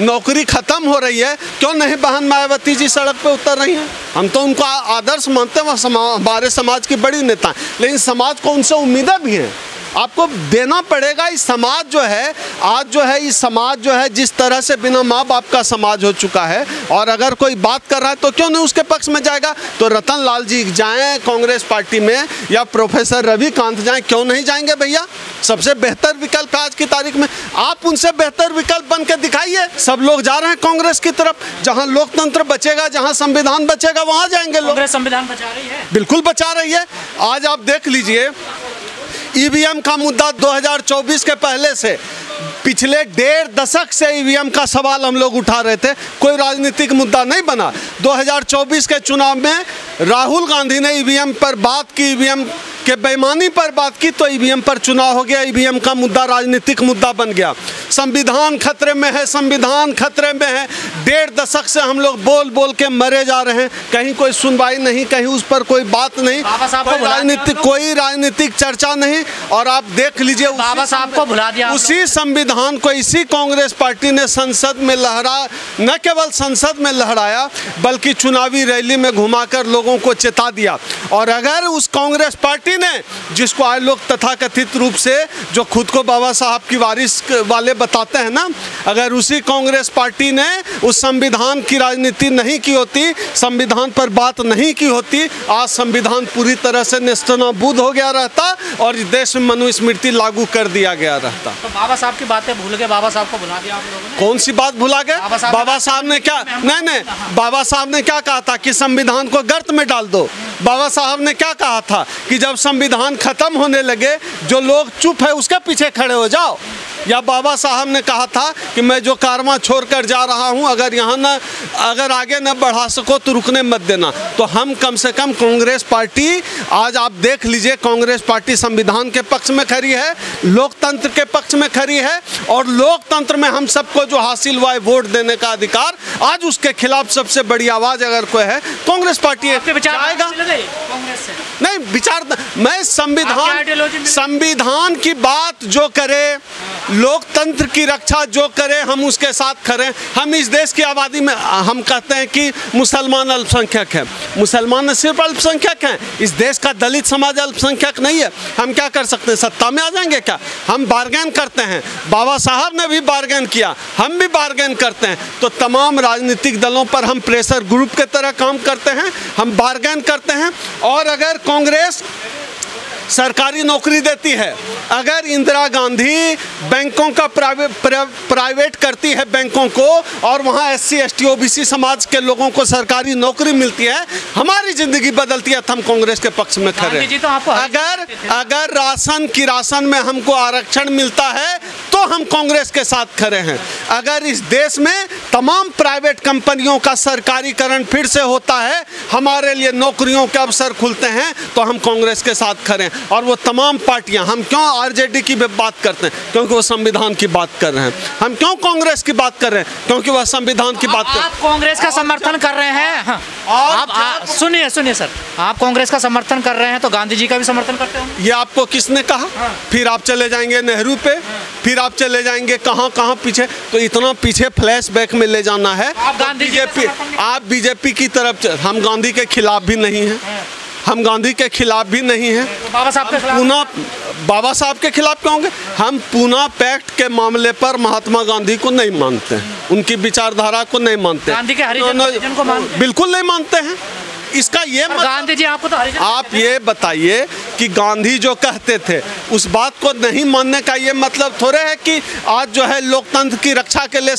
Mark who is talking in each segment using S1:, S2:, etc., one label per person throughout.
S1: नौकरी खत्म हो रही है, क्यों नहीं बहन मायावती जी सड़क पे उतर रही हैं? हम तो उनको आदर्श मानते हैं, वह हमारे समाज की बड़ी नेता हैं, लेकिन समाज को उनसे उम्मीदें भी हैं। आपको देना पड़ेगा। इस समाज जो है आज जो है, इस समाज जो है जिस तरह से बिना माँ बाप का समाज हो चुका है, और अगर कोई बात कर रहा है तो क्यों नहीं उसके पक्ष में जाएगा? तो रतन लाल जी जाएं कांग्रेस पार्टी में, या प्रोफेसर रविकांत जाएं, क्यों नहीं जाएंगे भैया? सबसे बेहतर विकल्प आज की तारीख में, आप उनसे बेहतर विकल्प बन के दिखाइए। सब लोग जा रहे हैं कांग्रेस की तरफ, जहां लोकतंत्र बचेगा, जहां संविधान बचेगा, वहां जाएंगे लोग।
S2: कांग्रेस संविधान बचा रही है,
S1: बिल्कुल बचा रही है। आज आप देख लीजिए, ईवीएम का मुद्दा 2024 के पहले से, पिछले 1.5 दशक से ईवीएम का सवाल हम लोग उठा रहे थे, कोई राजनीतिक मुद्दा नहीं बना। 2024 के चुनाव में राहुल गांधी ने ईवीएम पर बात की, ईवीएम के बेईमानी पर बात की, तो ईवीएम पर चुनाव हो गया, ईवीएम का मुद्दा राजनीतिक मुद्दा बन गया। संविधान खतरे में है, संविधान खतरे में है। 1.5 दशक से हम लोग बोल बोल के मरे जा रहे हैं, कहीं कोई सुनवाई नहीं, कहीं उस पर कोई बात नहीं, कोई राजनीतिक चर्चा नहीं। और आप देख लीजिए,
S2: बाबा साहब को भुला दिया।
S1: उसी संविधान को इसी कांग्रेस पार्टी ने संसद में न केवल संसद में लहराया, बल्कि चुनावी रैली में घुमाकर लोगों को चेता दिया। और अगर उस कांग्रेस पार्टी ने, जिसको आज लोग तथाकथित रूप से जो खुद को बाबा साहब की वारिस वाले बताते हैं ना, अगर उसी कांग्रेस पार्टी ने उस संविधान की राजनीति नहीं की होती, संविधान पर बात नहीं की होती, आज संविधान पूरी तरह से नेस्तनाबूद हो गया रहता और देश में मनुस्मृति लागू कर दिया गया रहता।
S2: तो बाबा साहब की बातें भूल गए, बाबा साहब को भुला दिया आप लोगों ने।
S1: कौन सी बात भुला गए? बाबा साहब ने क्या, नहीं, बाबा साहब ने क्या कहा था कि संविधान को गर्त में डाल दो। बाबा साहब ने क्या कहा था कि जब संविधान खत्म होने लगे, जो लोग चुप है उसके पीछे खड़े हो जाओ। या बाबा साहब ने कहा था कि मैं जो कारवां छोड़कर जा रहा हूं, अगर आगे न बढ़ा सको तो रुकने मत देना। तो हम कम से कम कांग्रेस पार्टी, आज आप देख लीजिए, कांग्रेस पार्टी संविधान के पक्ष में खड़ी है, लोकतंत्र के पक्ष में खड़ी है, और लोकतंत्र में हम सबको जो हासिल हुआ है वोट देने का अधिकार, आज उसके खिलाफ सबसे बड़ी आवाज अगर कोई है, कांग्रेस पार्टी आएगा। नहीं विचार, मैं संविधान की बात जो करे, लोकतंत्र की रक्षा जो करे, हम उसके साथ खड़े। हम इस देश की आबादी में, हम कहते हैं कि मुसलमान अल्पसंख्यक है, मुसलमान सिर्फ अल्पसंख्यक हैं, इस देश का दलित समाज अल्पसंख्यक नहीं है। हम क्या कर सकते हैं? सत्ता में आ जाएंगे क्या? हम बार्गेन करते हैं, बाबा साहब ने भी बार्गेन किया, हम भी बार्गेन करते हैं। तो तमाम राजनीतिक दलों पर हम प्रेशर ग्रुप के तरह काम करते हैं, हम बार्गेन करते हैं। और अगर कांग्रेस सरकारी नौकरी देती है, अगर इंदिरा गांधी बैंकों का प्राइवेट करती है बैंकों को, और वहाँ SC ST OBC समाज के लोगों को सरकारी नौकरी मिलती है, हमारी जिंदगी बदलती है, तो हम कांग्रेस के पक्ष में खड़े।
S2: तो
S1: अगर राशन में हमको आरक्षण मिलता है तो हम कांग्रेस के साथ खड़े हैं। अगर इस देश में तमाम प्राइवेट कंपनियों का सरकारीकरण फिर से होता है, हमारे लिए नौकरियों के अवसर खुलते हैं, तो हम कांग्रेस के साथ खड़े हैं। और वो तमाम पार्टियां, हम क्यों RJD की बात करते हैं? क्योंकि वो संविधान की बात कर रहे हैं। हम क्यों कांग्रेस की बात कर रहे हैं? क्योंकि वह संविधान की बात कर रहे हैं।
S2: आप कांग्रेस का समर्थन कर रहे हैं। हाँ। आप सुनिए सर, आप कांग्रेस का समर्थन कर रहे हैं तो गांधी जी का भी समर्थन करते हो?
S1: ये आपको किसने कहा?
S2: हाँ।
S1: फिर आप चले जाएंगे नेहरू पे, फिर आप चले जाएंगे कहाँ पीछे। तो इतना पीछे फ्लैशबैक में ले जाना है। आप बीजेपी की तरफ, हम गांधी के खिलाफ भी नहीं हैं, हम गांधी के खिलाफ भी नहीं हैं।
S2: तो बाबा साहब के खिलाफ,
S1: बाबा साहब के खिलाफ क्यों होंगे? हम पूना पैक्ट के मामले पर महात्मा गांधी को नहीं मानते हैं, उनकी विचारधारा को नहीं मानते,
S2: गांधी के हरिजन को मानते,
S1: बिल्कुल नहीं मानते हैं। इसका ये
S2: गांधी जी आपको तो
S1: आप ये बताइए कि गांधी जो कहते थे उस बात को नहीं मानने का ये मतलब थोड़े है कि आज जो है लोकतंत्र की रक्षा के लिए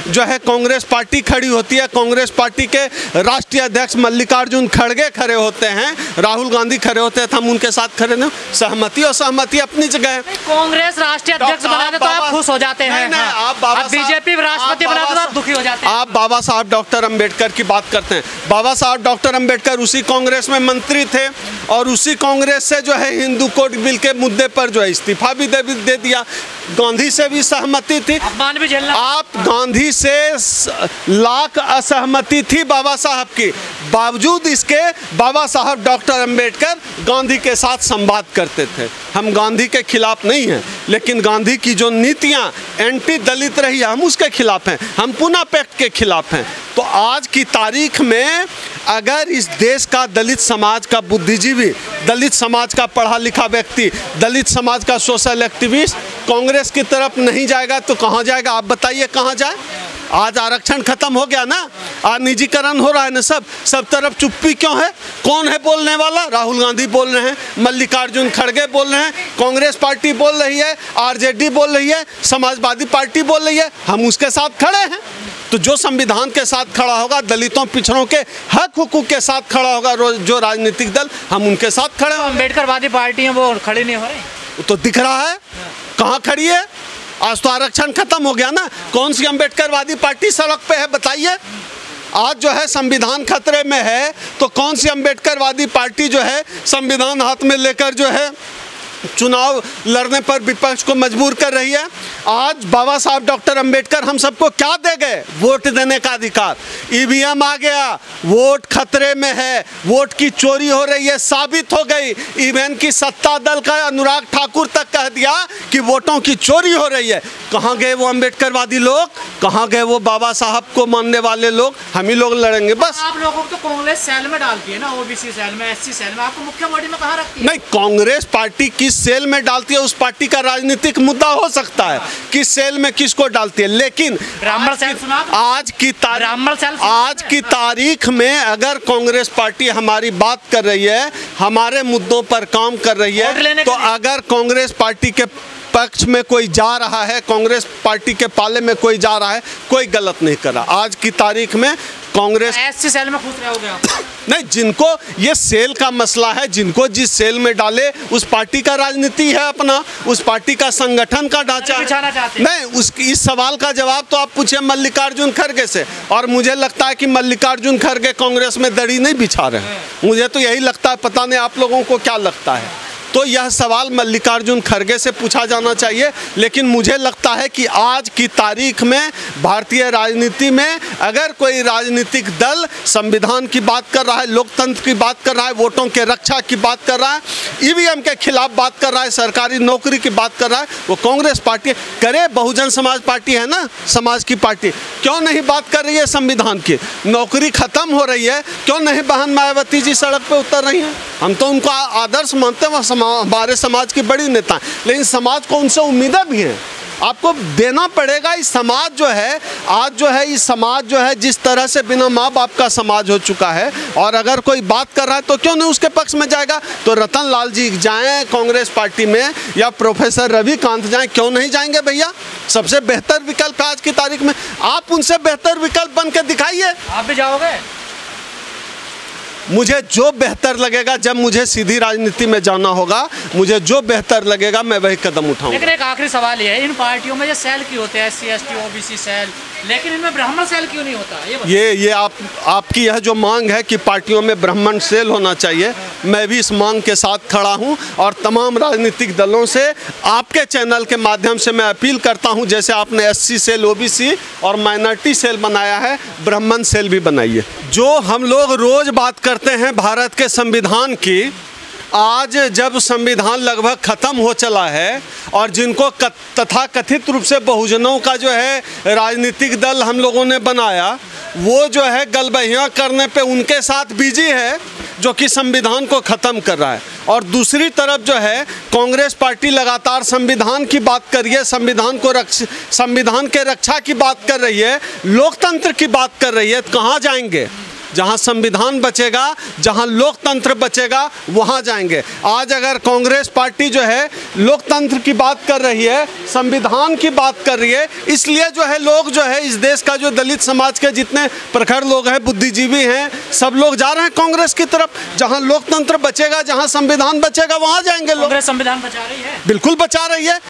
S1: जो है कांग्रेस पार्टी खड़ी होती है। कांग्रेस पार्टी के राष्ट्रीय अध्यक्ष मल्लिकार्जुन खड़गे खड़े होते हैं, राहुल गांधी खड़े होते हैं, तो हम उनके साथ खड़े नहीं। सहमति और सहमति अपनी जगह है।
S2: कांग्रेस राष्ट्रीय अध्यक्ष बना दे तो आप खुश हो जाते हैं, आप बीजेपी राष्ट्रपति बना दे तो आप दुखी हो जाते हैं।
S1: आप बाबा साहब डॉक्टर अम्बेडकर की बात करते हैं। बाबा साहब डॉक्टर अम्बेडकर उसी कांग्रेस में मंत्री थे, और उसी कांग्रेस से जो है हिंदू कोड बिल के मुद्दे पर जो है इस्तीफा भी दे दिया। गांधी से भी सहमति थी, आप गांधी से लाख असहमति थी बाबा साहब की, बावजूद इसके बाबा साहब डॉक्टर अम्बेडकर गांधी के साथ संवाद करते थे। हम गांधी के खिलाफ नहीं हैं, लेकिन गांधी की जो नीतियां एंटी दलित रही है, हम उसके खिलाफ हैं, हम पूना पैक्ट के खिलाफ हैं। तो आज की तारीख में अगर इस देश का दलित समाज का बुद्धिजीवी, दलित समाज का पढ़ा लिखा व्यक्ति, दलित समाज का सोशल एक्टिविस्ट कांग्रेस की तरफ नहीं जाएगा तो कहाँ जाएगा? आप बताइए कहाँ जाए? आज आरक्षण खत्म हो गया ना, आज निजीकरण हो रहा है ना, सब तरफ चुप्पी क्यों है? कौन है बोलने वाला? राहुल गांधी बोल रहे हैं, मल्लिकार्जुन खड़गे बोल रहे हैं, कांग्रेस पार्टी बोल रही है, आरजेडी बोल रही है, समाजवादी पार्टी बोल रही है, हम उसके साथ खड़े हैं। तो जो संविधान के साथ खड़ा होगा, दलितों पिछड़ों के हक हुकूक के साथ खड़ा होगा जो राजनीतिक दल, हम उनके साथ खड़े हैं।
S2: अम्बेडकरवादी पार्टी है वो खड़ी नहीं हो रही,
S1: तो दिख रहा है कहाँ खड़ी है? आज तो आरक्षण खत्म हो गया ना, कौन सी अम्बेडकरवादी पार्टी सड़क पे है बताइए? आज जो है संविधान खतरे में है तो कौन सी अम्बेडकरवादी पार्टी जो है संविधान हाथ में लेकर जो है चुनाव लड़ने पर विपक्ष को मजबूर कर रही है? आज बाबा साहब डॉक्टर अंबेडकर हम सबको क्या दे गए? वोट देने का अधिकार। ईवीएम आ गया, वोट खतरे में है, वोट की चोरी हो रही है, साबित हो गई। इवन की सत्ता दल का अनुराग ठाकुर तक कह दिया कि वोटों की चोरी हो रही है। कहाँ गए वो अम्बेडकरवादी लोग? कहाँ गए वो बाबा साहब को मानने वाले लोग? हम ही लोग लड़ेंगे बस।
S2: आप लोगों को तो कांग्रेस सेल में डालती है ना, ओबीसी सेल में, एससी सेल में, आपको मुख्य बॉडी में कहाँ रखती है?
S1: नहीं, कांग्रेस पार्टी किस सेल में डालती है उस पार्टी का राजनीतिक मुद्दा हो सकता है, किस सेल में किसको डालती है, लेकिन
S2: ब्राह्मण सेल सुना?
S1: आज की तारीख में अगर कांग्रेस पार्टी हमारी बात कर रही है, हमारे मुद्दों पर काम कर रही है, तो अगर कांग्रेस पार्टी के पक्ष में कोई जा रहा है, कांग्रेस पार्टी के पाले में कोई जा रहा है, कोई गलत नहीं कर रहा। आज की तारीख में कांग्रेस
S2: एससी सेल में खुश रहोगे आप?
S1: नहीं, जिनको ये सेल का मसला है, जिनको जिस सेल में डाले उस पार्टी का राजनीति है अपना, उस पार्टी का संगठन का ढांचा है। नहीं, इस सवाल का जवाब तो आप पूछे मल्लिकार्जुन खड़गे से, और मुझे लगता है कि मल्लिकार्जुन खड़गे कांग्रेस में दड़ी नहीं बिछा रहे हैं। मुझे तो यही लगता है, पता नहीं आप लोगों को क्या लगता है। तो यह सवाल मल्लिकार्जुन खड़गे से पूछा जाना चाहिए। लेकिन मुझे लगता है कि आज की तारीख में भारतीय राजनीति में अगर कोई राजनीतिक दल संविधान की बात कर रहा है, लोकतंत्र की बात कर रहा है, वोटों के रक्षा की बात कर रहा है, ईवीएम के खिलाफ बात कर रहा है, सरकारी नौकरी की बात कर रहा है, वो कांग्रेस पार्टी करे। बहुजन समाज पार्टी है ना, समाज की पार्टी, क्यों नहीं बात कर रही है संविधान की? नौकरी खत्म हो रही है, क्यों नहीं बहन मायावती जी सड़क पर उतर रही हैं? हम तो उनको आदर्श मानते हैं, हमारे समाज की बड़ी नेता, लेकिन समाज को उनसे उम्मीदें भी हैं। आपको देना पड़ेगा। इस समाज जो है आज जो है, इस समाज जो है जिस तरह से बिना माँ बाप का समाज हो चुका है, और अगर कोई बात कर रहा है तो क्यों नहीं उसके पक्ष में जाएगा? तो रतन लाल जी जाएं कांग्रेस पार्टी में, या प्रोफेसर रविकांत जाएं, क्यों नहीं जाएंगे भैया? सबसे बेहतर विकल्प है आज की तारीख में। आप उनसे बेहतर विकल्प बन के दिखाइए।
S2: आप भी जाओगे?
S1: मुझे जो बेहतर लगेगा, जब मुझे सीधी राजनीति में जाना होगा, मुझे जो बेहतर लगेगा मैं वही कदम उठाऊंगा।
S2: लेकिन एक आखिरी सवाल ये है, इन पार्टियों में जो सेल क्यों होते हैं, एससी एसटी ओबीसी सेल, लेकिन इनमें ब्राह्मण सेल क्यों नहीं होता?
S1: ये आपकी यह जो मांग है कि पार्टियों में ब्राह्मण सेल होना चाहिए, मैं भी इस मांग के साथ खड़ा हूं, और तमाम राजनीतिक दलों से आपके चैनल के माध्यम से मैं अपील करता हूं, जैसे आपने एससी सेल, ओबीसी और माइनॉरिटी सेल बनाया है, ब्राह्मण सेल भी बनाइए। जो हम लोग रोज बात करते हैं भारत के संविधान की, आज जब संविधान लगभग ख़त्म हो चला है, और जिनको तथा कथित रूप से बहुजनों का जो है राजनीतिक दल हम लोगों ने बनाया, वो जो है गलबहियाँ करने पे उनके साथ बिजी है, जो कि संविधान को ख़त्म कर रहा है। और दूसरी तरफ जो है कांग्रेस पार्टी लगातार संविधान की बात कर रही है, संविधान के रक्षा की बात कर रही है, लोकतंत्र की बात कर रही है। तो कहाँ जाएंगे? जहां संविधान बचेगा, जहां लोकतंत्र बचेगा, वहां जाएंगे। आज अगर कांग्रेस पार्टी जो है लोकतंत्र की बात कर रही है, संविधान की बात कर रही है, इसलिए जो है लोग जो है इस देश का जो दलित समाज के जितने प्रखर लोग हैं, बुद्धिजीवी हैं, सब लोग जा रहे हैं कांग्रेस की तरफ। जहां लोकतंत्र बचेगा, जहां संविधान बचेगा, वहां जाएंगे लोग।
S2: कांग्रेस संविधान बचा रही है?
S1: बिल्कुल बचा रही है।